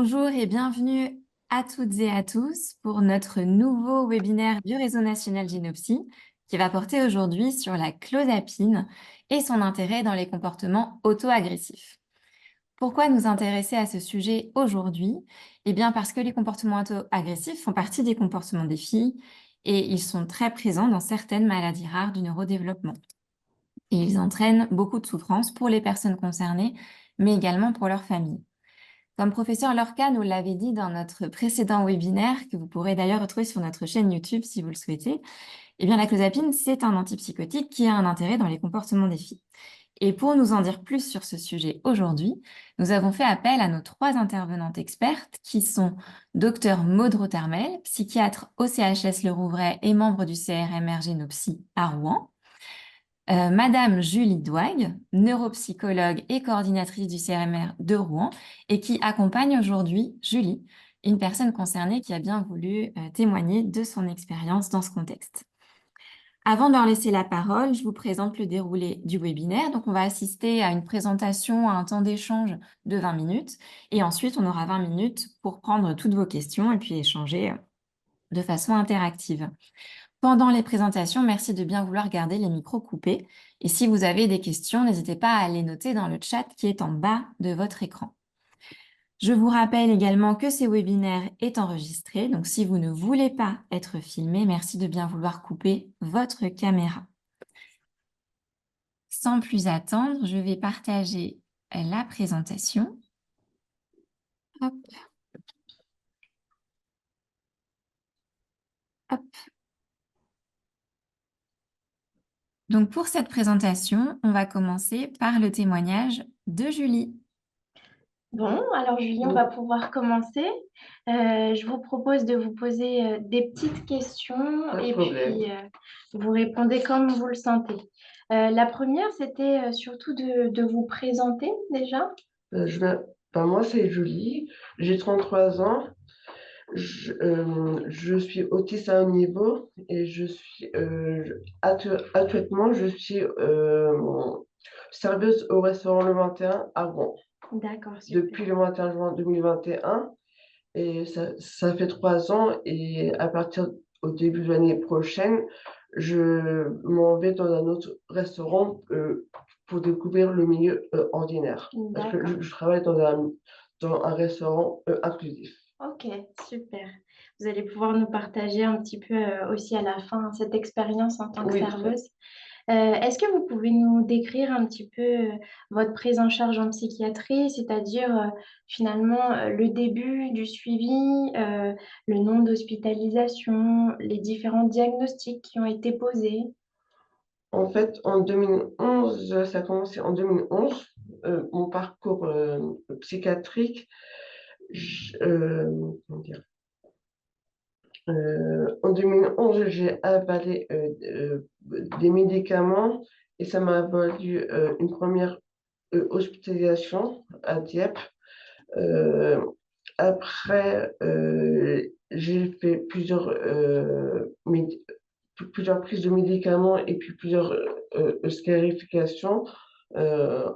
Bonjour et bienvenue à toutes et à tous pour notre nouveau webinaire du Réseau national Genopsy qui va porter aujourd'hui sur la clozapine et son intérêt dans les comportements auto-agressifs. Pourquoi nous intéresser à ce sujet aujourd'hui? Eh bien parce que les comportements auto-agressifs font partie des comportements des filles et ils sont très présents dans certaines maladies rares du neurodéveloppement. Et ils entraînent beaucoup de souffrance pour les personnes concernées, mais également pour leur famille. Comme professeur Lorca nous l'avait dit dans notre précédent webinaire, que vous pourrez d'ailleurs retrouver sur notre chaîne YouTube si vous le souhaitez, eh bien la clozapine, c'est un antipsychotique qui a un intérêt dans les comportements des filles. Et pour nous en dire plus sur ce sujet aujourd'hui, nous avons fait appel à nos 3 intervenantes expertes qui sont Dr Maud Rothermel, psychiatre au CHS Le Rouvray et membre du CRMR Genopsy à Rouen, Madame Julie Douague, neuropsychologue et coordinatrice du CRMR de Rouen, et qui accompagne aujourd'hui Julie, une personne concernée qui a bien voulu témoigner de son expérience dans ce contexte. Avant de leur laisser la parole, je vous présente le déroulé du webinaire. Donc, on va assister à une présentation, à un temps d'échange de 20 minutes, et ensuite, on aura 20 minutes pour prendre toutes vos questions et puis échanger de façon interactive. Pendant les présentations, merci de bien vouloir garder les micros coupés. Et si vous avez des questions, n'hésitez pas à les noter dans le chat qui est en bas de votre écran. Je vous rappelle également que ce webinaire est enregistré, donc si vous ne voulez pas être filmé, merci de bien vouloir couper votre caméra. Sans plus attendre, je vais partager la présentation. Hop. Hop. Donc pour cette présentation, on va commencer par le témoignage de Julie. Bon, alors Julie, on va pouvoir commencer. Je vous propose de vous poser des petites questions et puis vous répondez comme vous le sentez. La première, c'était surtout de vous présenter déjà. Moi, c'est Julie, j'ai 33 ans, je suis autiste à haut niveau et actuellement, je suis serveuse au restaurant Le 21 à Rouen D'accord, super. depuis le 21 juin 2021 et ça fait 3 ans et à partir au début de l'année prochaine, je m'en vais dans un autre restaurant pour découvrir le milieu ordinaire. Parce que je travaille dans un restaurant inclusif. Ok, super. Vous allez pouvoir nous partager un petit peu aussi à la fin cette expérience en tant que serveuse. Est-ce que vous pouvez nous décrire un petit peu votre prise en charge en psychiatrie, c'est-à-dire finalement le début du suivi, le nombre d'hospitalisations, les différents diagnostics qui ont été posés? En fait, en 2011, ça a commencé en 2011, mon parcours psychiatrique. Comment dire, en 2011, j'ai avalé des médicaments et ça m'a valu une première hospitalisation à Dieppe. Après, j'ai fait plusieurs prises de médicaments et puis plusieurs scarifications, euh,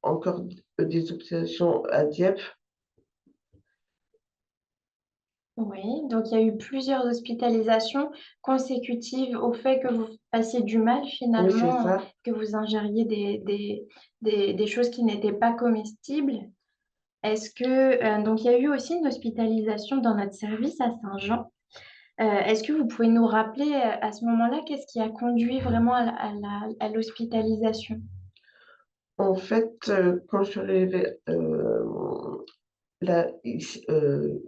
encore des hospitalisations à Dieppe. Oui, donc il y a eu plusieurs hospitalisations consécutives au fait que vous passiez du mal Oui, c'est finalement, ça. que vous ingériez des choses qui n'étaient pas comestibles. Est-ce que, donc il y a eu aussi une hospitalisation dans notre service à Saint-Jean. Est-ce que vous pouvez nous rappeler à ce moment-là qu'est-ce qui a conduit vraiment à l'hospitalisation? En fait, quand je suis arrivée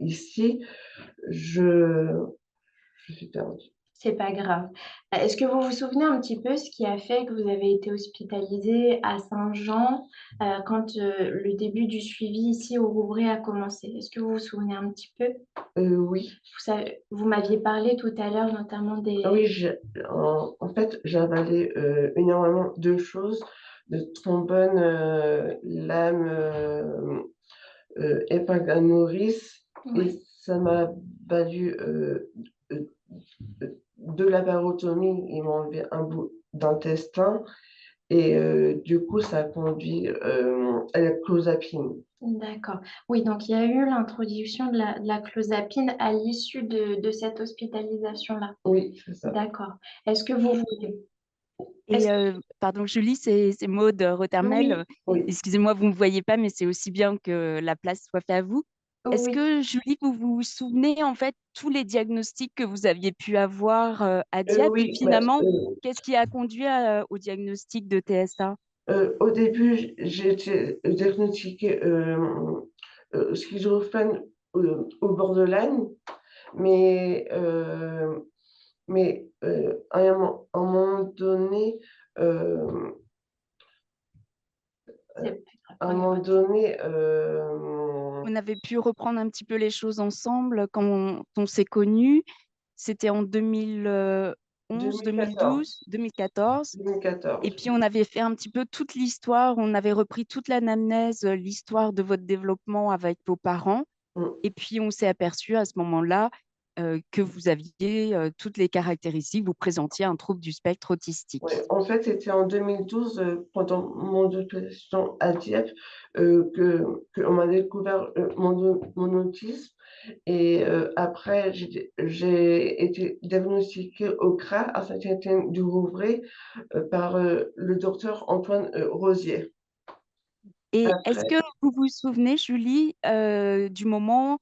ici, je suis perdue. C'est pas grave. Est-ce que vous vous souvenez un petit peu ce qui a fait que vous avez été hospitalisé à Saint-Jean quand le début du suivi ici au Rouvray a commencé? Est-ce que vous vous souvenez un petit peu? Oui. Vous m'aviez parlé tout à l'heure notamment des... Oui, en fait, j'ai avalé énormément de choses, de trombone, lame, épingle à nourrice, et Oui. ça m'a valu de la barotomie. Ils m'ont enlevé un bout d'intestin Et du coup, ça a conduit à la clozapine. D'accord. Oui, donc il y a eu l'introduction de la clozapine à l'issue de cette hospitalisation-là. Oui, c'est ça. D'accord. Est-ce que vous Et, voulez... Est-ce et, pardon, Julie, c'est Maude Rothermel. Oui, Oui. Excusez-moi, vous ne me voyez pas, mais c'est aussi bien que la place soit faite à vous. Est-ce oui. que, Julie, vous vous souvenez en fait tous les diagnostics que vous aviez pu avoir à Dieppe et Oui, bah, finalement, qu'est-ce qui a conduit au diagnostic de TSA? au début, j'ai été diagnostiquée schizophrène au borderline, mais, à un moment donné, euh, C'est- à un prenez moment votre temps. donné, On avait pu reprendre un petit peu les choses ensemble quand on s'est connus. C'était en 2011, 2014, 2012, 2014. Et 2014. puis, on avait fait un petit peu toute l'histoire. On avait repris toute l'anamnèse, l'histoire de votre développement avec vos parents. Mm. Et puis, on s'est aperçu à ce moment-là que vous aviez toutes les caractéristiques. Vous présentiez un trouble du spectre Ouais, autistique. en fait, c'était en 2012, pendant mon occupation à Dieppe, qu'on m'a découvert mon autisme. Et après, j'ai été diagnostiquée au CRA à Saint-Étienne-du-Rouvray par le docteur Antoine Rosier. Et est-ce Après, que vous vous souvenez, Julie, du moment,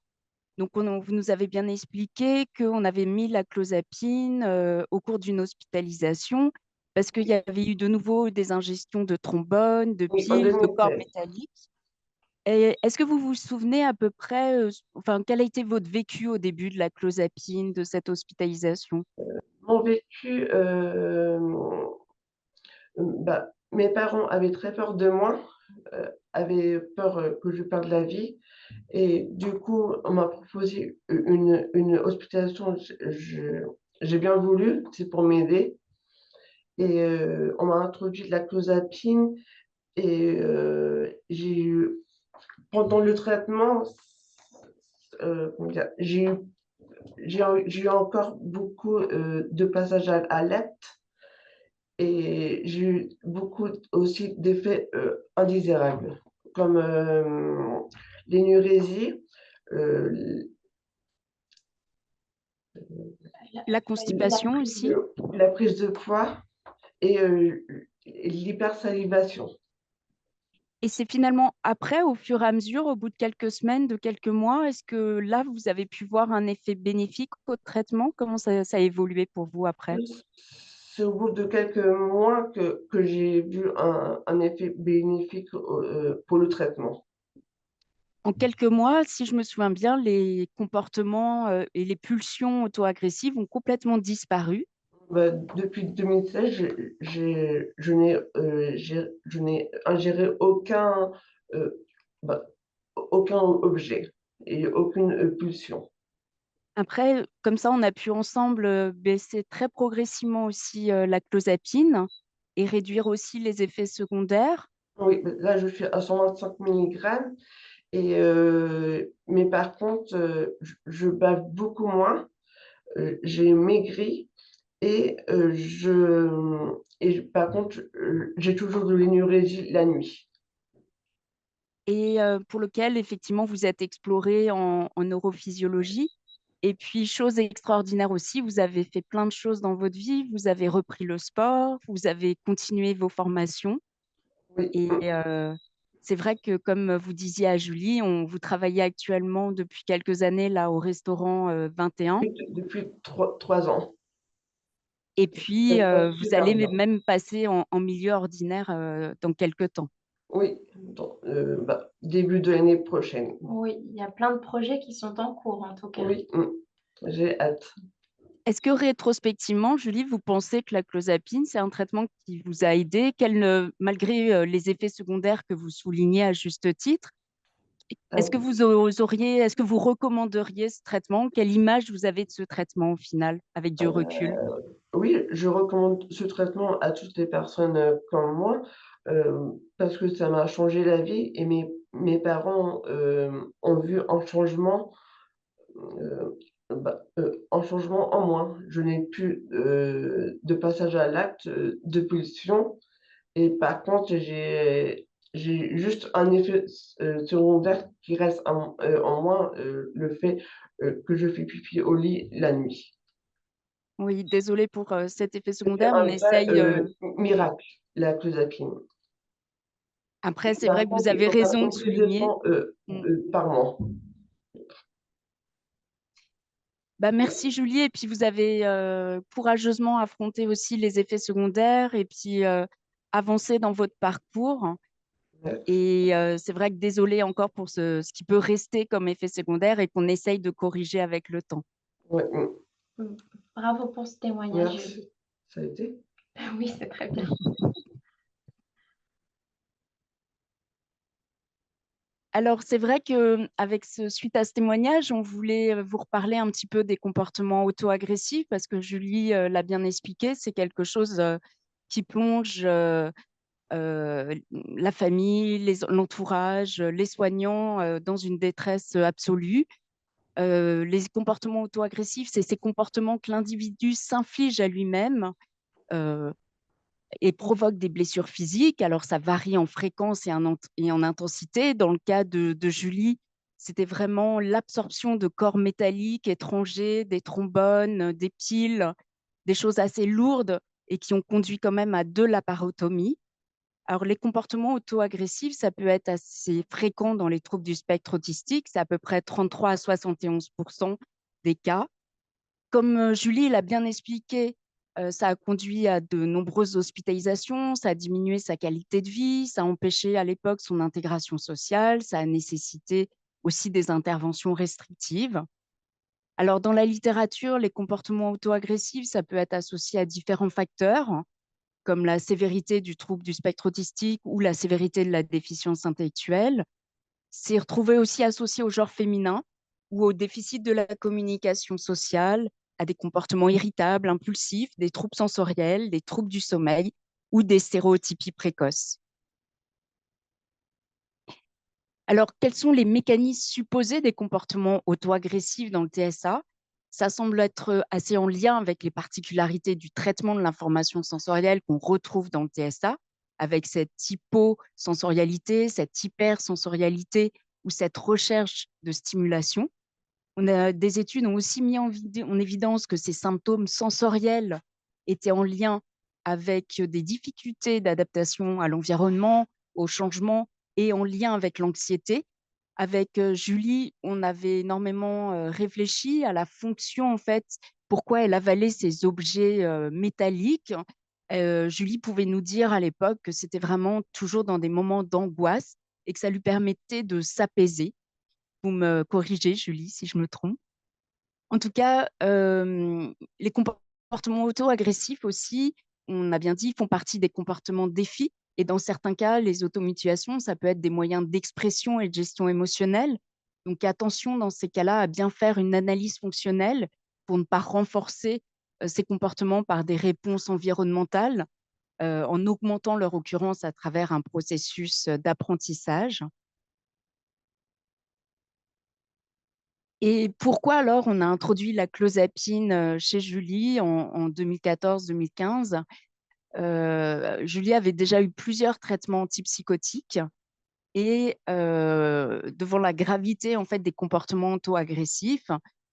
donc vous nous avez bien expliqué qu'on avait mis la clozapine au cours d'une hospitalisation parce qu'il y avait eu de nouveau des ingestions de trombone, de oui, en piles, de corps 2016. métalliques. Et est-ce que vous vous souvenez à peu près, enfin, quel a été votre vécu au début de la clozapine, de cette hospitalisation? Mon vécu, mes parents avaient très peur de moi, avaient peur que je perde la vie. Et du coup, on m'a proposé une hospitalisation. J'ai bien voulu, c'est pour m'aider. Et on m'a introduit de la clozapine. Et pendant le traitement, comment dire, j'ai eu encore beaucoup de passages à l'acte. Et j'ai eu beaucoup aussi d'effets indésirables, comme l'énurésie, euh, La La constipation prise aussi? la prise de poids et l'hypersalivation. Et c'est finalement après, au fur et à mesure, au bout de quelques semaines, de quelques mois, est-ce que là, vous avez pu voir un effet bénéfique au traitement? Comment ça a évolué pour vous après? C'est au bout de quelques mois que j'ai vu un effet bénéfique pour le traitement. En quelques mois, si je me souviens bien, les comportements et les pulsions auto-agressives ont complètement disparu. Bah, depuis 2016, je n'ai ingéré euh, bah, aucun objet et aucune pulsion. Après, comme ça, on a pu ensemble baisser très progressivement aussi la clozapine et réduire aussi les effets secondaires. Oui, là, je suis à 125 milligrammes. Mais par contre, je bave beaucoup moins, j'ai maigri et, par contre, j'ai toujours de l'énurésie la nuit. Et pour lequel, effectivement, vous êtes exploré en neurophysiologie. Et puis, chose extraordinaire aussi, vous avez fait plein de choses dans votre vie. Vous avez repris le sport, vous avez continué vos formations. Oui, Et c'est vrai que, comme vous disiez à Julie, vous travaillez actuellement depuis quelques années là au restaurant 21. oui, depuis 3 ans. Et Ça puis, se passe vous super allez bien. même passer en milieu ordinaire dans quelques temps. Oui, début de l'année prochaine. Oui, il y a plein de projets qui sont en cours en tout cas. Oui, j'ai hâte. Est-ce que rétrospectivement, Julie, vous pensez que la clozapine, c'est un traitement qui vous a aidé, malgré les effets secondaires que vous soulignez à juste titre, est-ce que Euh, est-ce que vous recommanderiez ce traitement? Quelle image vous avez de ce traitement au final, avec du recul? oui, je recommande ce traitement à toutes les personnes comme moi parce que ça m'a changé la vie et mes parents ont vu euh, un changement en moi. Je n'ai plus de passage à l'acte, de pulsion Et par contre, j'ai juste un effet secondaire qui reste en moi, le fait que je fais pipi au lit la nuit. Oui, désolée pour cet effet C'était secondaire. On un vrai essaye. miracle, la clozapine. Après, c'est Par vrai que vous contre, il avez faut pas raison de prendre plus de souligner. temps Mm. par mois. Bah, merci Julie. Et puis vous avez courageusement affronté aussi les effets secondaires et puis avancé dans votre parcours. Ouais, Et c'est vrai que désolée encore pour ce qui peut rester comme effet secondaire et qu'on essaye de corriger avec le temps. ouais, Mm. Bravo pour ce témoignage, merci. Julie. Ça a été? Oui, c'est très bien. Alors, c'est vrai que suite à ce témoignage, on voulait vous reparler un petit peu des comportements auto-agressifs parce que Julie l'a bien expliqué, c'est quelque chose qui plonge la famille, l'entourage, les soignants dans une détresse absolue. Les comportements auto-agressifs, c'est ces comportements que l'individu s'inflige à lui-même euh, et provoque des blessures physiques. Alors, ça varie en fréquence et en intensité. Dans le cas de Julie, c'était vraiment l'absorption de corps métalliques étrangers, des trombones, des piles, des choses assez lourdes et qui ont conduit quand même à de la parotomie. Alors, les comportements auto-agressifs, ça peut être assez fréquent dans les troubles du spectre autistique. C'est à peu près 33 à 71 des cas. Comme Julie l'a bien expliqué, ça a conduit à de nombreuses hospitalisations, ça a diminué sa qualité de vie, ça a empêché à l'époque son intégration sociale, ça a nécessité aussi des interventions restrictives. Alors, dans la littérature, les comportements auto-agressifs, ça peut être associé à différents facteurs, comme la sévérité du trouble du spectre autistique ou la sévérité de la déficience intellectuelle. C'est retrouvé aussi associé au genre féminin ou au déficit de la communication sociale, à des comportements irritables, impulsifs, des troubles sensoriels, des troubles du sommeil ou des stéréotypies précoces. Alors, quels sont les mécanismes supposés des comportements auto-agressifs dans le TSA? Ça semble être assez en lien avec les particularités du traitement de l'information sensorielle qu'on retrouve dans le TSA, avec cette hyposensorialité, cette hypersensorialité ou cette recherche de stimulation. Des études ont aussi mis en évidence que ces symptômes sensoriels étaient en lien avec des difficultés d'adaptation à l'environnement, au changement et en lien avec l'anxiété. Avec Julie, on avait énormément réfléchi à la fonction, en fait, pourquoi elle avalait ces objets métalliques. Julie pouvait nous dire à l'époque que c'était vraiment toujours dans des moments d'angoisse et que ça lui permettait de s'apaiser. Vous me corrigez, Julie, si je me trompe. En tout cas, les comportements auto-agressifs aussi, on a bien dit, font partie des comportements défis. Et dans certains cas, les automutilations, ça peut être des moyens d'expression et de gestion émotionnelle. Donc attention dans ces cas-là à bien faire une analyse fonctionnelle pour ne pas renforcer ces comportements par des réponses environnementales en augmentant leur occurrence à travers un processus d'apprentissage. Et pourquoi alors on a introduit la clozapine chez Julie en 2014-2015? Julie avait déjà eu plusieurs traitements antipsychotiques et devant la gravité en fait des comportements auto-agressifs,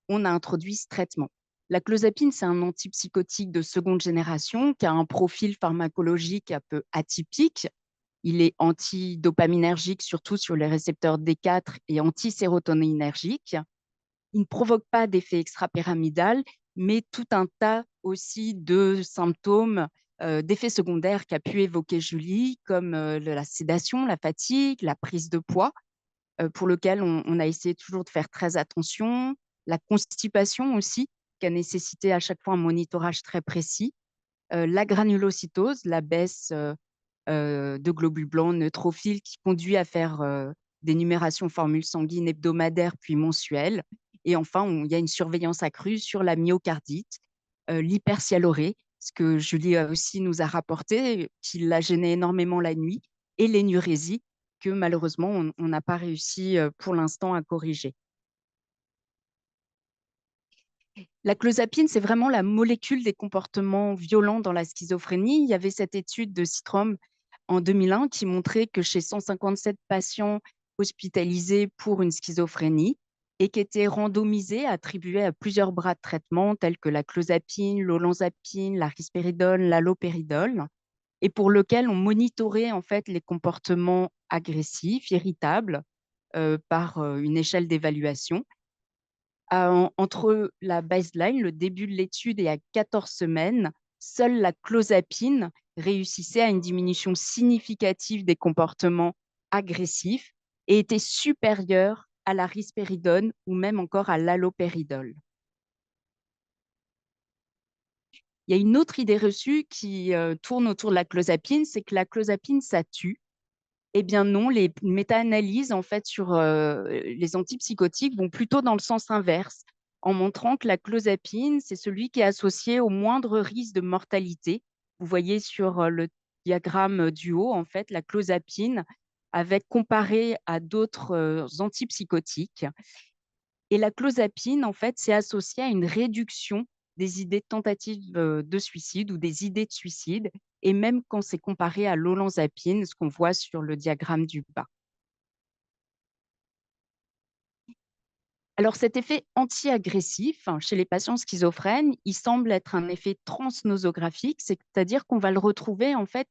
on a introduit ce traitement. La clozapine, c'est un antipsychotique de seconde génération qui a un profil pharmacologique un peu atypique. Il est antidopaminergique, surtout sur les récepteurs D4 et antisérotonergique. Il ne provoque pas d'effet extrapyramidal, mais tout un tas aussi de symptômes, d'effets secondaires qu'a pu évoquer Julie, comme la sédation, la fatigue, la prise de poids, pour lequel on a essayé toujours de faire très attention, la constipation aussi, qui a nécessité à chaque fois un monitorage très précis, la granulocytose, la baisse de globules blancs neutrophiles qui conduit à faire des numérations formules sanguines hebdomadaires puis mensuelles. Et enfin, il y a une surveillance accrue sur la myocardite, l'hypersialorée, ce que Julie aussi nous a rapporté, qui l'a gêné énormément la nuit, et l'énurésie, que malheureusement, on n'a pas réussi pour l'instant à corriger. La clozapine, c'est vraiment la molécule des comportements violents dans la schizophrénie. Il y avait cette étude de Citrom en 2001 qui montrait que chez 157 patients hospitalisés pour une schizophrénie et qui étaient randomisés, attribués à plusieurs bras de traitement tels que la clozapine, l'olanzapine, la risperidone, l'haloperidol, et pour lequel on monitorait en fait les comportements agressifs, irritables, par une échelle d'évaluation. Entre la baseline, le début de l'étude, et à 14 semaines, seule la clozapine réussissait à une diminution significative des comportements agressifs et était supérieure à la risperidone ou même encore à l'haloperidol. Il y a une autre idée reçue qui tourne autour de la clozapine, c'est que la clozapine, ça tue. Eh bien non, les méta-analyses en fait sur les antipsychotiques vont plutôt dans le sens inverse, en montrant que la clozapine, c'est celui qui est associé au moindre risque de mortalité. Vous voyez sur le diagramme du haut, en fait, la clozapine avec comparé à d'autres antipsychotiques. Et la clozapine, en fait, c'est associé à une réduction des idées de tentatives de suicide ou des idées de suicide, et même quand c'est comparé à l'olanzapine, ce qu'on voit sur le diagramme du bas. Alors, cet effet anti-agressif chez les patients schizophrènes, il semble être un effet transnosographique, c'est-à-dire qu'on va le retrouver en fait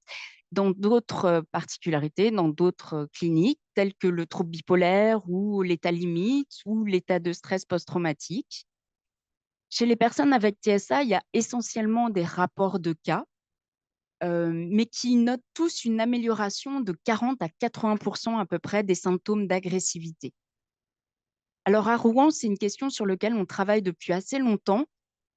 dans d'autres particularités, dans d'autres cliniques, telles que le trouble bipolaire ou l'état limite ou l'état de stress post-traumatique. Chez les personnes avec TSA, il y a essentiellement des rapports de cas, mais qui notent tous une amélioration de 40 à 80% à peu près des symptômes d'agressivité. Alors à Rouen, c'est une question sur laquelle on travaille depuis assez longtemps,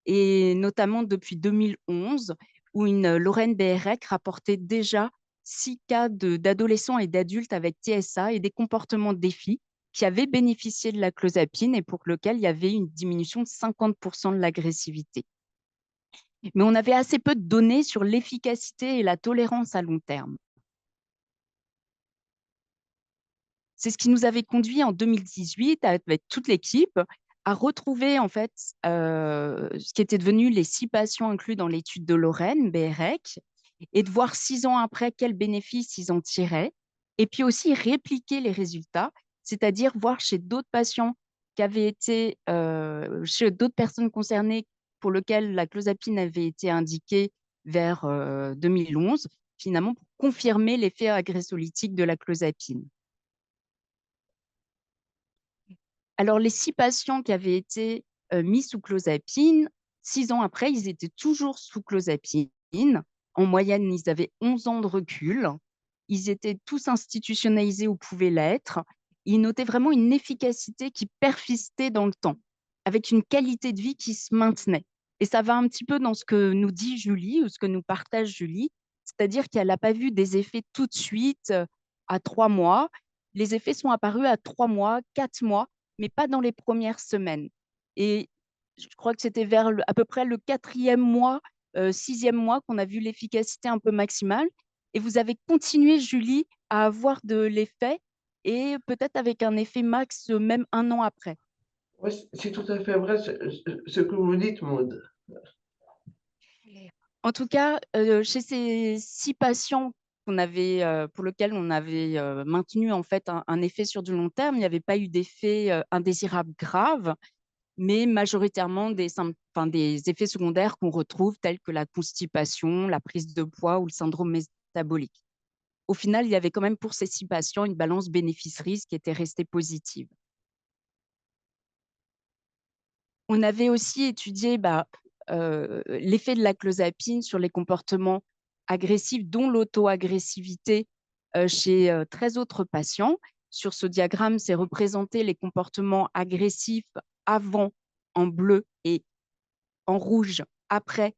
et notamment depuis 2011, où une Lorraine BREC rapportait déjà 6 cas d'adolescents et d'adultes avec TSA et des comportements de défi qui avaient bénéficié de la clozapine et pour lequel il y avait une diminution de 50% de l'agressivité. Mais on avait assez peu de données sur l'efficacité et la tolérance à long terme. C'est ce qui nous avait conduit en 2018 avec toute l'équipe à retrouver en fait ce qui était devenu les 6 patients inclus dans l'étude de Lorraine, BREC, et de voir 6 ans après quels bénéfices ils en tiraient, et puis aussi répliquer les résultats, c'est-à-dire voir chez d'autres patients qui avaient été, chez d'autres personnes concernées pour lesquelles la clozapine avait été indiquée vers 2011, finalement pour confirmer l'effet agressolytique de la clozapine. Alors, les 6 patients qui avaient été mis sous clozapine, 6 ans après, ils étaient toujours sous clozapine. En moyenne, ils avaient 11 ans de recul. Ils étaient tous institutionnalisés ou pouvaient l'être. Ils notaient vraiment une efficacité qui persistait dans le temps, avec une qualité de vie qui se maintenait. Et ça va un petit peu dans ce que nous dit Julie ou ce que nous partage Julie, c'est-à-dire qu'elle n'a pas vu des effets tout de suite à 3 mois. Les effets sont apparus à 3 mois, 4 mois, mais pas dans les premières semaines. Et je crois que c'était vers à peu près le 4e mois, 6e mois qu'on a vu l'efficacité un peu maximale. Et vous avez continué, Julie, à avoir de l'effet et peut-être avec un effet max même 1 an après. Oui, c'est tout à fait vrai ce que vous dites, Maud. En tout cas, chez ces 6 patients pour lesquels on avait maintenu en fait un effet sur du long terme, il n'y avait pas eu d'effet indésirable grave, mais majoritairement des effets secondaires qu'on retrouve tels que la constipation, la prise de poids ou le syndrome métabolique. Au final, il y avait quand même pour ces 6 patients une balance bénéfice-risque qui était restée positive. On avait aussi étudié l'effet de la clozapine sur les comportements agressifs, dont l'auto-agressivité chez 13 autres patients. Sur ce diagramme, c'est représenté les comportements agressifs avant en bleu et en rouge après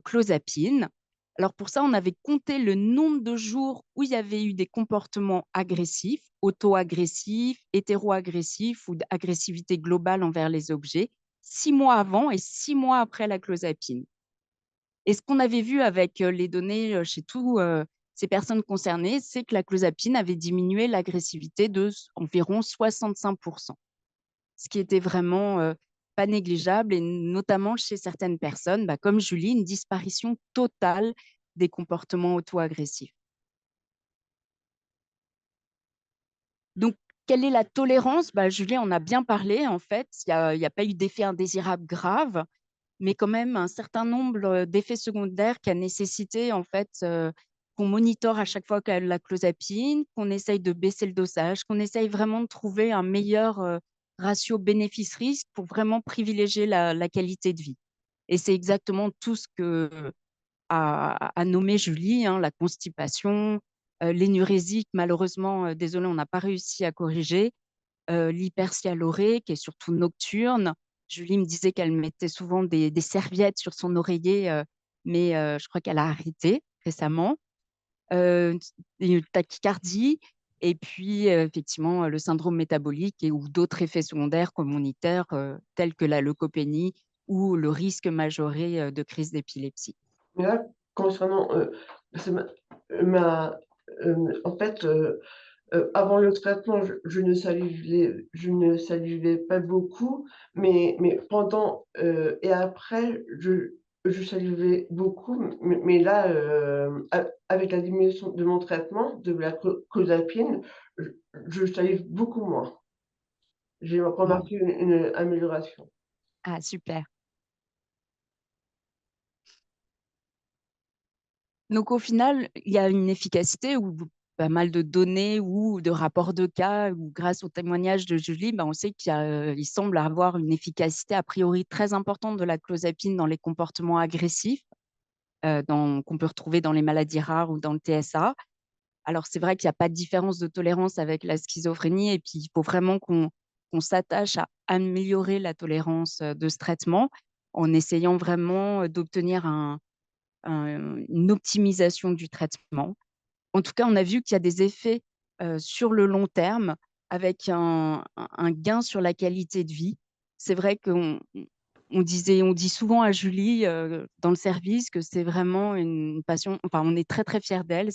clozapine. Alors pour ça, on avait compté le nombre de jours où il y avait eu des comportements agressifs, auto-agressifs, hétéro-agressifs ou d'agressivité globale envers les objets, 6 mois avant et 6 mois après la clozapine. Et ce qu'on avait vu avec les données chez tous ces personnes concernées, c'est que la clozapine avait diminué l'agressivité de environ 65%, ce qui était vraiment pas négligeable, et notamment chez certaines personnes, comme Julie, une disparition totale des comportements auto-agressifs. Donc, quelle est la tolérance? Bah, Julie en a bien parlé, en fait. Il y a pas eu d'effet indésirable grave, mais quand même un certain nombre d'effets secondaires qui a nécessité, en fait, qu'on monitore à chaque fois la clozapine, qu'on essaye de baisser le dosage, qu'on essaye vraiment de trouver un meilleur ratio bénéfice-risque pour vraiment privilégier la qualité de vie. Et c'est exactement tout ce que a nommé Julie, hein, la constipation, l'énurésie, que malheureusement, désolé, on n'a pas réussi à corriger, l'hypersialorée, qui est surtout nocturne. Julie me disait qu'elle mettait souvent des serviettes sur son oreiller, mais je crois qu'elle a arrêté récemment. Euh, une tachycardie, et puis effectivement le syndrome métabolique ou d'autres effets secondaires communautaires tels que la leucopénie ou le risque majoré de crise d'épilepsie. Mais là, concernant c'est en fait, avant le traitement, je ne salivais pas beaucoup, mais pendant et après, je salivais beaucoup. Mais là, avec la diminution de mon traitement, de la clozapine, je, je salive beaucoup moins. J'ai Wow. remarqué une amélioration. Ah, super. Donc au final, il y a une efficacité ou pas mal de données ou de rapports de cas, ou grâce au témoignage de Julie, ben, on sait il semble avoir une efficacité a priori très importante de la clozapine dans les comportements agressifs qu'on peut retrouver dans les maladies rares ou dans le TSA. Alors c'est vrai qu'il n'y a pas de différence de tolérance avec la schizophrénie, et puis il faut vraiment qu'on s'attache à améliorer la tolérance de ce traitement en essayant vraiment d'obtenir une optimisation du traitement. En tout cas, on a vu qu'il y a des effets sur le long terme avec un gain sur la qualité de vie. C'est vrai on dit souvent à Julie dans le service que c'est vraiment une passion. Enfin, on est très très fiers d'elle.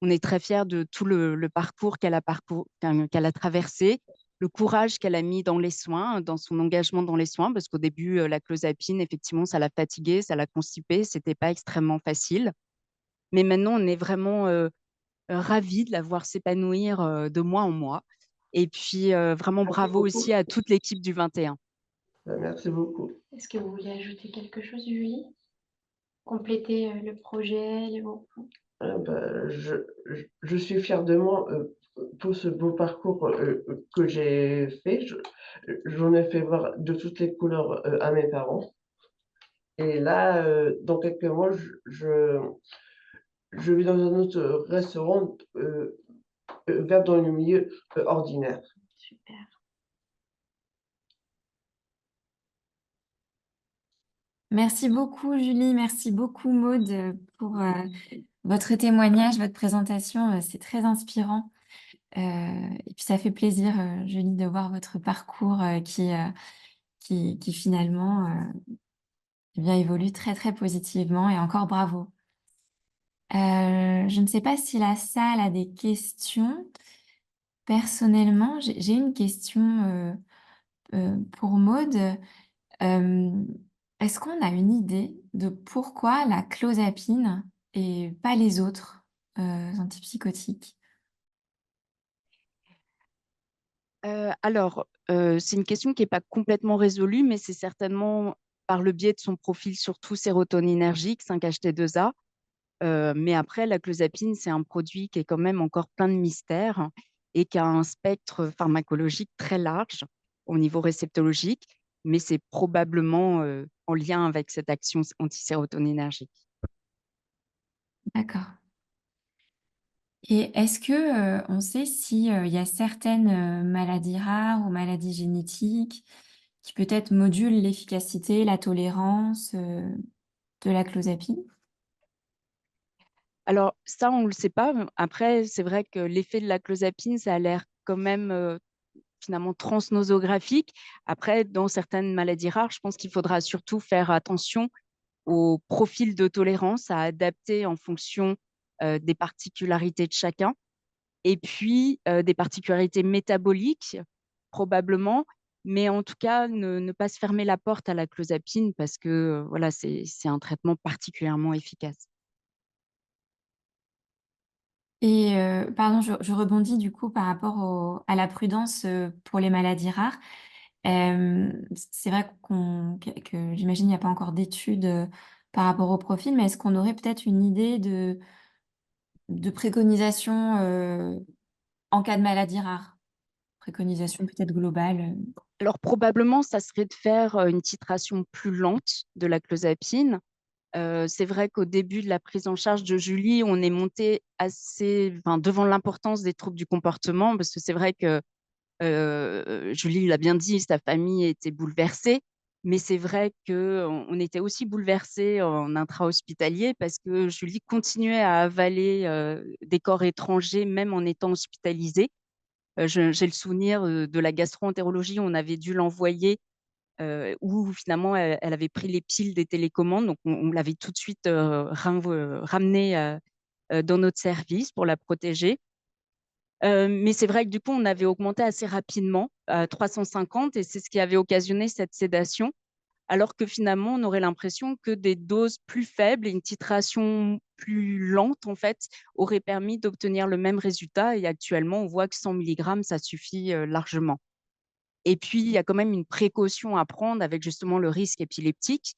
On est très fiers de tout le parcours qu'elle a traversé, le courage qu'elle a mis dans les soins, dans son engagement dans les soins, parce qu'au début, la clozapine, effectivement, ça l'a fatiguée, ça l'a constipée, c'était pas extrêmement facile. Mais maintenant, on est vraiment ravis de la voir s'épanouir de mois en mois. Et puis, vraiment Merci bravo beaucoup. aussi à toute l'équipe du 21. Merci beaucoup. Est-ce que vous voulez ajouter quelque chose, Julie? Compléter le projet, Je suis fière de moi pour ce beau parcours que j'ai fait. J'en ai fait voir de toutes les couleurs à mes parents. Et là, dans quelques mois, je vais dans un autre restaurant vers dans le milieu ordinaire. Super. Merci beaucoup, Julie. Merci beaucoup, Maude, pour votre témoignage, votre présentation. C'est très inspirant. Et puis, ça fait plaisir, Julie, de voir votre parcours qui finalement eh bien, évolue très, très positivement. Et encore bravo. Je ne sais pas si la salle a des questions. Personnellement, j'ai une question pour Maude. Euh, Est-ce qu'on a une idée de pourquoi la clozapine et pas les autres antipsychotiques? Alors, c'est une question qui n'est pas complètement résolue, mais c'est certainement par le biais de son profil surtout sérotoninergique, 5-HT2A. Mais après, la clozapine, c'est un produit qui est quand même encore plein de mystères et qui a un spectre pharmacologique très large au niveau réceptologique, mais c'est probablement en lien avec cette action antisérotoninergique. D'accord. Et est-ce que on sait si il y a certaines maladies rares ou maladies génétiques qui peut-être modulent l'efficacité, la tolérance de la clozapine? Alors ça, on ne le sait pas. Après, c'est vrai que l'effet de la clozapine, ça a l'air quand même finalement transnosographique. Après, dans certaines maladies rares, je pense qu'il faudra surtout faire attention au profil de tolérance à adapter en fonction des particularités de chacun, et puis des particularités métaboliques, probablement, mais en tout cas, ne pas se fermer la porte à la clozapine parce que voilà, c'est un traitement particulièrement efficace. Et pardon, je rebondis du coup par rapport à la prudence pour les maladies rares. C'est vrai que j'imagine il n'y a pas encore d'études par rapport au profil, mais est-ce qu'on aurait peut-être une idée de préconisation en cas de maladie rare? Préconisation peut-être globale. Alors, probablement, ça serait de faire une titration plus lente de la clozapine. C'est vrai qu'au début de la prise en charge de Julie, on est monté devant l'importance des troubles du comportement, parce que c'est vrai que Julie l'a bien dit, sa famille était bouleversée, mais c'est vrai qu'on était aussi bouleversés en intra-hospitalier parce que Julie continuait à avaler des corps étrangers, même en étant hospitalisée. J'ai le souvenir de la gastro-entérologie, on avait dû l'envoyer où finalement elle avait pris les piles des télécommandes, donc on l'avait tout de suite ramenée dans notre service pour la protéger. Mais c'est vrai que du coup, on avait augmenté assez rapidement à 350 et c'est ce qui avait occasionné cette sédation, alors que finalement, on aurait l'impression que des doses plus faibles et une titration plus lente, en fait, auraient permis d'obtenir le même résultat. Et actuellement, on voit que 100 mg, ça suffit largement. Et puis, il y a quand même une précaution à prendre avec justement le risque épileptique.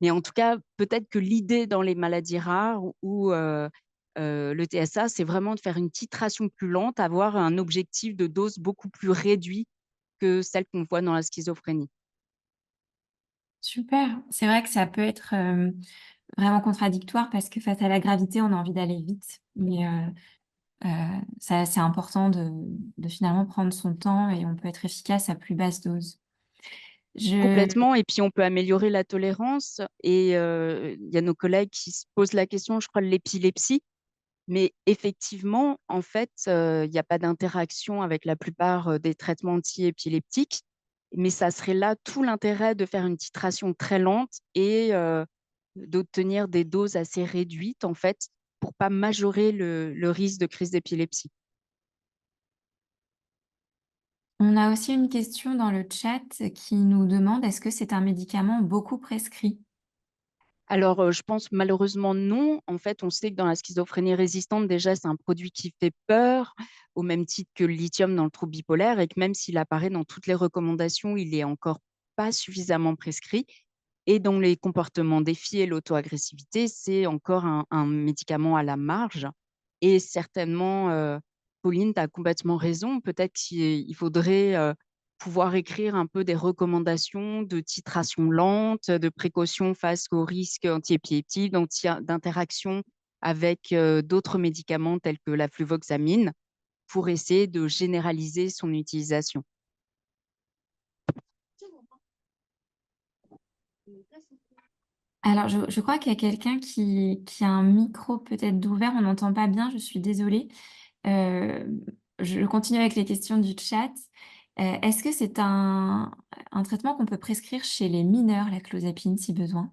Mais en tout cas, peut-être que l'idée dans les maladies rares ou le TSA, c'est vraiment de faire une titration plus lente, avoir un objectif de dose beaucoup plus réduit que celle qu'on voit dans la schizophrénie. Super. C'est vrai que ça peut être vraiment contradictoire parce que face à la gravité, on a envie d'aller vite. Mais ça, c'est important de finalement prendre son temps et on peut être efficace à plus basse dose. Je... Complètement. Et puis, on peut améliorer la tolérance. Et il y a nos collègues qui se posent la question, je crois, de l'épilepsie. Mais effectivement, en fait, il n'y a pas d'interaction avec la plupart des traitements antiépileptiques. Mais ça serait là tout l'intérêt de faire une titration très lente et d'obtenir des doses assez réduites, en fait, pour pas majorer le risque de crise d'épilepsie. On a aussi une question dans le chat qui nous demande est-ce que c'est un médicament beaucoup prescrit? Alors, je pense malheureusement non. En fait, on sait que dans la schizophrénie résistante, déjà, c'est un produit qui fait peur, au même titre que le lithium dans le trouble bipolaire, et que même s'il apparaît dans toutes les recommandations, il est encore pas suffisamment prescrit. Et dans les comportements défis et l'auto-agressivité, c'est encore un médicament à la marge. Et certainement, Pauline, tu as complètement raison. Peut-être qu'il faudrait pouvoir écrire un peu des recommandations de titration lente, de précaution face aux risques antiépileptiques, d'interaction avec d'autres médicaments tels que la fluvoxamine pour essayer de généraliser son utilisation. Alors, je crois qu'il y a quelqu'un qui a un micro peut-être d'ouvert, on n'entend pas bien, je suis désolée. Euh, je continue avec les questions du chat. Est-ce que c'est un traitement qu'on peut prescrire chez les mineurs, la clozapine, si besoin?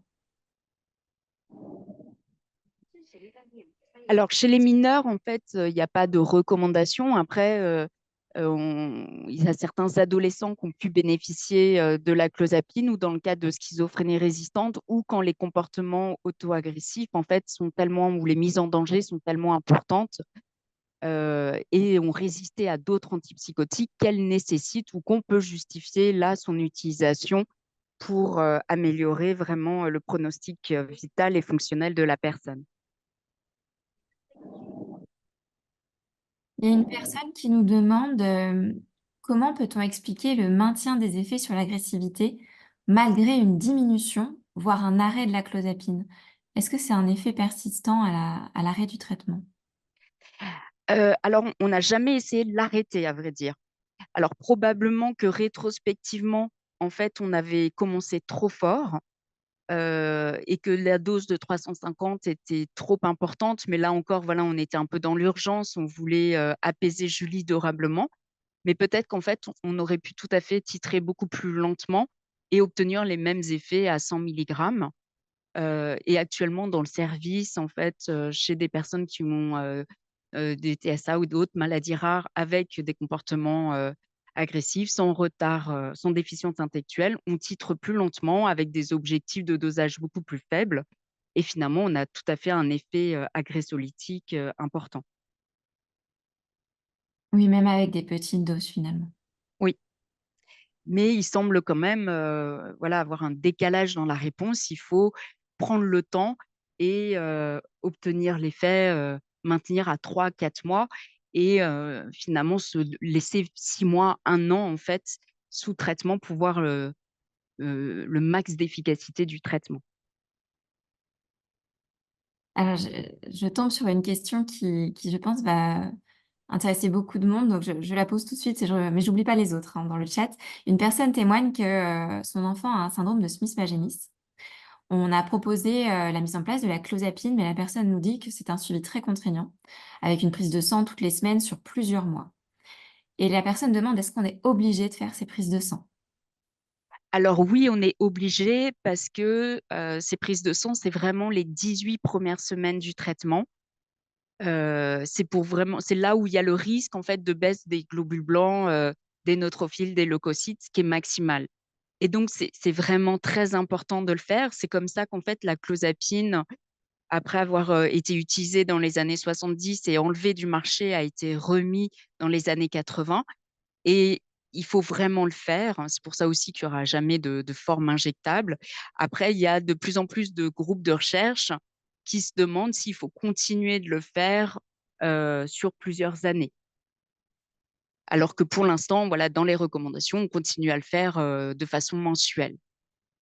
Alors, chez les mineurs, en fait, il n'y a pas de recommandation. Après, il y a certains adolescents qui ont pu bénéficier de la clozapine ou dans le cas de schizophrénie résistante ou quand les comportements auto-agressifs, en fait, sont tellement, ou les mises en danger sont tellement importantes et ont résisté à d'autres antipsychotiques qu'elles nécessitent ou qu'on peut justifier là son utilisation pour améliorer vraiment le pronostic vital et fonctionnel de la personne. Il y a une personne qui nous demande comment peut-on expliquer le maintien des effets sur l'agressivité malgré une diminution, voire un arrêt de la clozapine? Est-ce que c'est un effet persistant à l'arrêt du traitement? Alors, on n'a jamais essayé de l'arrêter, à vrai dire. Alors, probablement que rétrospectivement, en fait, on avait commencé trop fort et que la dose de 350 était trop importante. Mais là encore, voilà, on était un peu dans l'urgence. On voulait apaiser Julie durablement. Mais peut-être qu'en fait, on aurait pu tout à fait titrer beaucoup plus lentement et obtenir les mêmes effets à 100 mg. Et actuellement, dans le service, en fait, chez des personnes qui ont des TSA ou d'autres maladies rares avec des comportements agressifs, sans retard, sans déficience intellectuelle, on titre plus lentement avec des objectifs de dosage beaucoup plus faibles. Et finalement, on a tout à fait un effet agressolytique important. Oui, même avec des petites doses finalement. Oui, mais il semble quand même voilà, avoir un décalage dans la réponse. Il faut prendre le temps et obtenir l'effet, maintenir à 3 4 mois et finalement se laisser 6 mois, 1 an en fait, sous traitement pour voir le max d'efficacité du traitement. Alors, je tombe sur une question qui, je pense, va intéresser beaucoup de monde, donc je la pose tout de suite, mais j'oublie pas les autres hein, dans le chat. Une personne témoigne que son enfant a un syndrome de Smith-Magenis. On a proposé la mise en place de la clozapine, mais la personne nous dit que c'est un suivi très contraignant, avec une prise de sang toutes les semaines sur plusieurs mois. Et la personne demande est-ce qu'on est obligé de faire ces prises de sang? Alors oui, on est obligé parce que ces prises de sang, c'est vraiment les 18 premières semaines du traitement. C'est là où il y a le risque en fait de baisse des globules blancs, des neutrophiles, des leucocytes, qui est maximal. Et donc c'est vraiment très important de le faire. C'est comme ça qu'en fait la clozapine, après avoir été utilisée dans les années 70 et enlevée du marché, a été remis dans les années 80. Et il faut vraiment le faire. C'est pour ça aussi qu'il y aura jamais de forme injectable. Après, il y a de plus en plus de groupes de recherche qui se demandent s'il faut continuer de le faire sur plusieurs années. Alors que pour l'instant, voilà, dans les recommandations, on continue à le faire de façon mensuelle.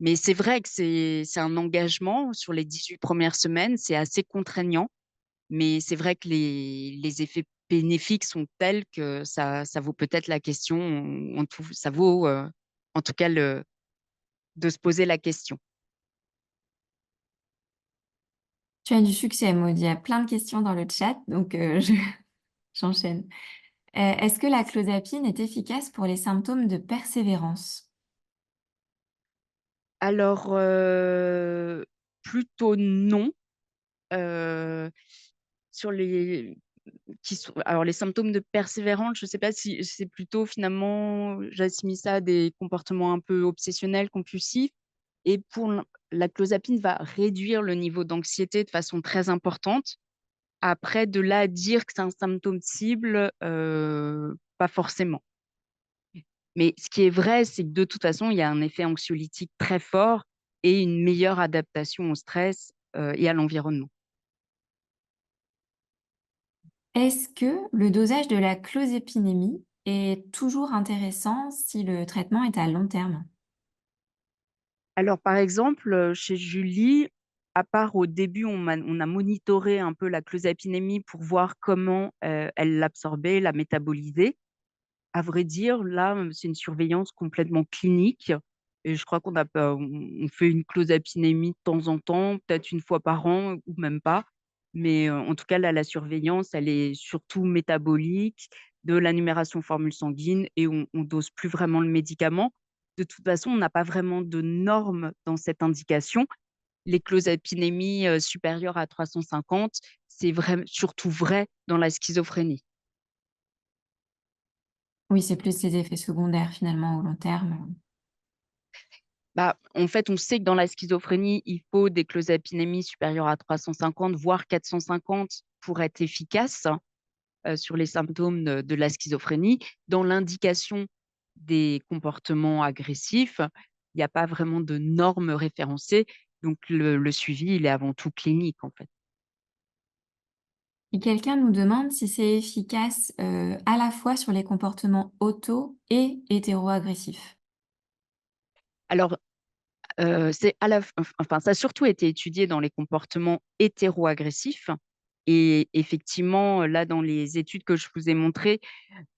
Mais c'est vrai que c'est un engagement sur les 18 premières semaines, c'est assez contraignant, mais c'est vrai que les effets bénéfiques sont tels que ça vaut peut-être la question, ça vaut en tout cas de se poser la question. Tu as du succès, Maud. Il y a plein de questions dans le chat, donc j'enchaîne. Est-ce que la clozapine est efficace pour les symptômes de persévérance? Alors, plutôt non. Euh, sur les alors les symptômes de persévérance, je ne sais pas si c'est plutôt finalement, j'assimile ça à des comportements un peu obsessionnels, compulsifs. Et la clozapine va réduire le niveau d'anxiété de façon très importante. Après, de là à dire que c'est un symptôme cible, pas forcément. Mais ce qui est vrai, c'est que de toute façon, il y a un effet anxiolytique très fort et une meilleure adaptation au stress et à l'environnement. Est-ce que le dosage de la clozépinémie est toujours intéressant si le traitement est à long terme? Alors, par exemple, chez Julie, à part au début, on a monitoré un peu la clozapinémie pour voir comment elle l'absorbait, la métabolisait. À vrai dire, là, c'est une surveillance complètement clinique. Et je crois qu'on a pas, on fait une clozapinémie de temps en temps, peut-être une fois par an ou même pas. Mais en tout cas, là, la surveillance, elle est surtout métabolique, de la numération formule sanguine et on dose plus vraiment le médicament. De toute façon, on n'a pas vraiment de normes dans cette indication. Les clozapinémies supérieures à 350, c'est surtout vrai dans la schizophrénie. Oui, c'est plus les effets secondaires finalement au long terme. Bah, en fait, on sait que dans la schizophrénie, il faut des clozapinémies supérieures à 350, voire 450 pour être efficace sur les symptômes de la schizophrénie. Dans l'indication des comportements agressifs, il n'y a pas vraiment de normes référencées. Donc, le suivi, il est avant tout clinique, en fait. Et quelqu'un nous demande si c'est efficace à la fois sur les comportements auto et hétéro-agressifs. Alors, c'est enfin, ça a surtout été étudié dans les comportements hétéro-agressifs. Et effectivement, là, dans les études que je vous ai montrées,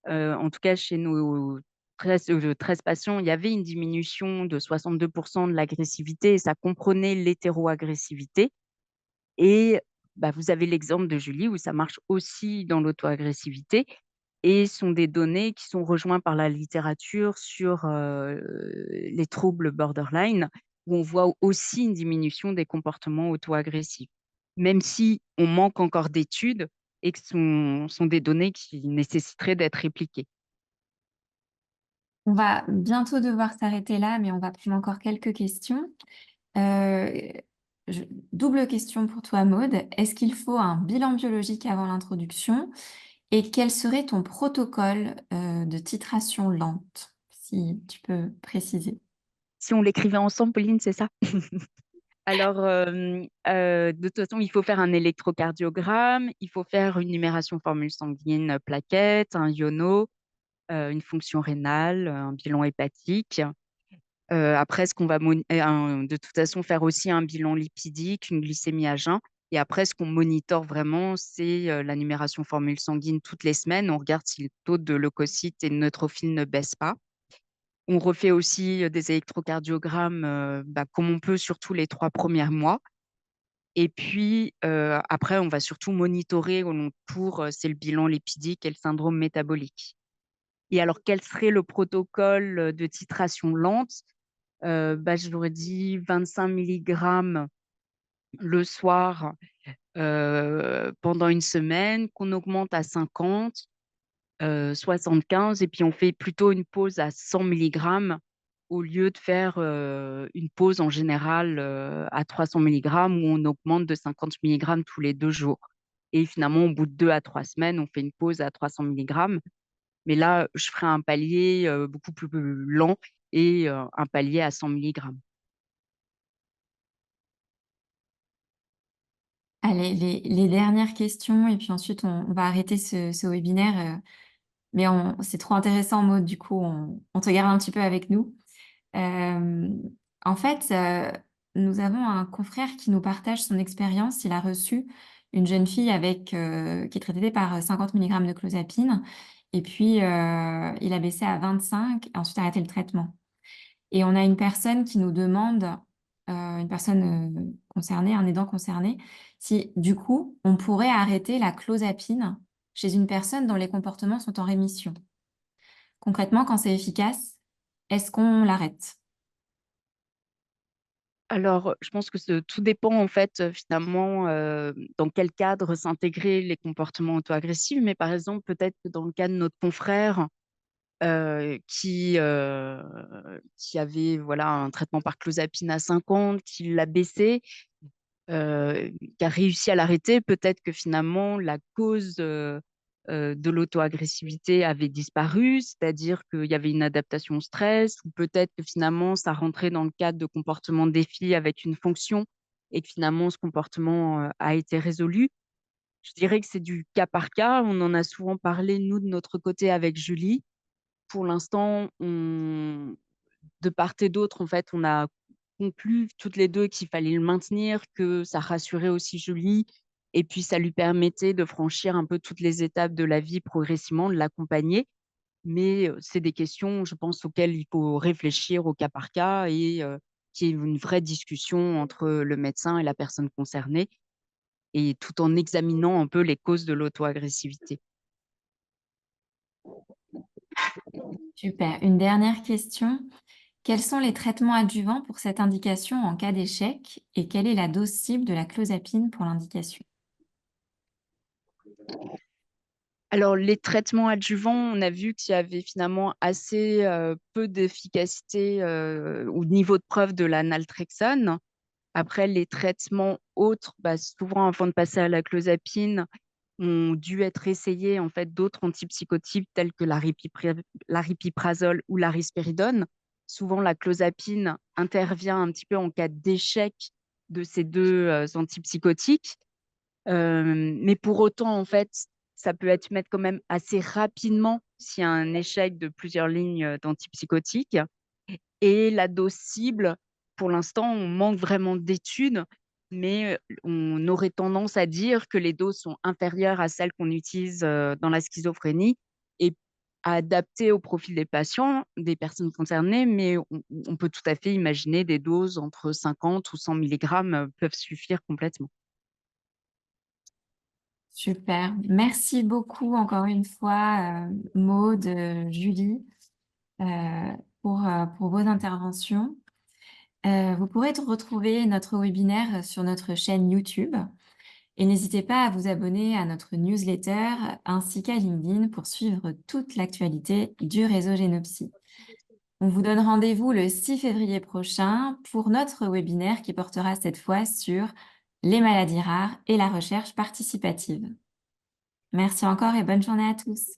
en tout cas chez nos 13 patients, il y avait une diminution de 62% de l'agressivité et ça comprenait l'hétéro-agressivité. Et bah, vous avez l'exemple de Julie où ça marche aussi dans l'auto-agressivité et sont des données qui sont rejointes par la littérature sur les troubles borderline, où on voit aussi une diminution des comportements auto-agressifs, même si on manque encore d'études et que ce sont des données qui nécessiteraient d'être répliquées. On va bientôt devoir s'arrêter là, mais on va prendre encore quelques questions. Euh, Double question pour toi, Maude. Est-ce qu'il faut un bilan biologique avant l'introduction? Et quel serait ton protocole de titration lente, si tu peux préciser? Si on l'écrivait ensemble, Pauline, c'est ça? Alors, de toute façon, il faut faire un électrocardiogramme, il faut faire une numération formule sanguine plaquette, un iono, une fonction rénale, un bilan hépatique. Après, de toute façon, faire aussi un bilan lipidique, une glycémie à jeun. Et après, ce qu'on monitore vraiment, c'est la numération formule sanguine toutes les semaines. On regarde si le taux de leucocytes et de neutrophils ne baisse pas. On refait aussi des électrocardiogrammes comme on peut, surtout les 3 premiers mois. Et puis, après, on va surtout monitorer au long cours, c'est le bilan lipidique et le syndrome métabolique. Et alors, quel serait le protocole de titration lente? Je l'aurais dit 25 milligrammes le soir pendant une semaine, qu'on augmente à 50, 75, et puis on fait plutôt une pause à 100 milligrammes au lieu de faire une pause en général à 300 milligrammes où on augmente de 50 milligrammes tous les 2 jours. Et finalement, au bout de 2 à 3 semaines, on fait une pause à 300 milligrammes. Mais là, je ferai un palier beaucoup plus lent et un palier à 100 milligrammes. Allez, les dernières questions, et puis ensuite, on va arrêter ce webinaire. Mais c'est trop intéressant, Maud, du coup, on te garde un petit peu avec nous. Euh, En fait, nous avons un confrère qui nous partage son expérience. Il a reçu une jeune fille qui est traitée par 50 milligrammes de clozapine. Et puis, il a baissé à 25 et ensuite arrêté le traitement. Et on a une personne qui nous demande, une personne concernée, un aidant concerné, si du coup, on pourrait arrêter la clozapine chez une personne dont les comportements sont en rémission. Concrètement, quand c'est efficace, est-ce qu'on l'arrête? Alors, je pense que tout dépend en fait finalement dans quel cadre s'intégrer les comportements auto-agressifs. Mais par exemple, peut-être que dans le cas de notre confrère qui avait voilà, un traitement par clozapine à 50, qui l'a baissé, qui a réussi à l'arrêter, peut-être que finalement la cause de l'auto-agressivité avait disparu, c'est-à-dire qu'il y avait une adaptation au stress, ou peut-être que finalement ça rentrait dans le cadre de comportement défi avec une fonction et que finalement ce comportement a été résolu. Je dirais que c'est du cas par cas. On en a souvent parlé, nous, de notre côté avec Julie. Pour l'instant, de part et d'autre, en fait, on a conclu toutes les deux qu'il fallait le maintenir, que ça rassurait aussi Julie, et puis ça lui permettait de franchir un peu toutes les étapes de la vie progressivement, de l'accompagner. Mais c'est des questions, je pense, auxquelles il faut réfléchir au cas par cas et qu'il y ait une vraie discussion entre le médecin et la personne concernée, et tout en examinant un peu les causes de l'auto-agressivité. Super. Une dernière question. Quels sont les traitements adjuvants pour cette indication en cas d'échec et quelle est la dose cible de la clozapine pour l'indication? Alors, les traitements adjuvants, on a vu qu'il y avait finalement assez peu d'efficacité ou de niveau de preuve de la naltrexone. Après, les traitements autres, souvent avant de passer à la clozapine, ont dû être essayés en fait d'autres antipsychotiques tels que l'aripiprazole ou la risperidone. Souvent, la clozapine intervient un petit peu en cas d'échec de ces deux antipsychotiques. Mais pour autant, en fait, ça peut être mettre quand même assez rapidement s'il y a un échec de plusieurs lignes d'antipsychotiques. Et la dose cible, pour l'instant, on manque vraiment d'études, mais on aurait tendance à dire que les doses sont inférieures à celles qu'on utilise dans la schizophrénie et à adapter au profil des patients, des personnes concernées, mais on peut tout à fait imaginer des doses entre 50 ou 100 milligrammes peuvent suffire complètement. Super. Merci beaucoup encore une fois, Maud, Julie, euh, pour vos interventions. Vous pourrez retrouver notre webinaire sur notre chaîne YouTube et n'hésitez pas à vous abonner à notre newsletter ainsi qu'à LinkedIn pour suivre toute l'actualité du réseau Génopsy. On vous donne rendez-vous le 6 février prochain pour notre webinaire qui portera cette fois sur les maladies rares et la recherche participative. Merci encore et bonne journée à tous.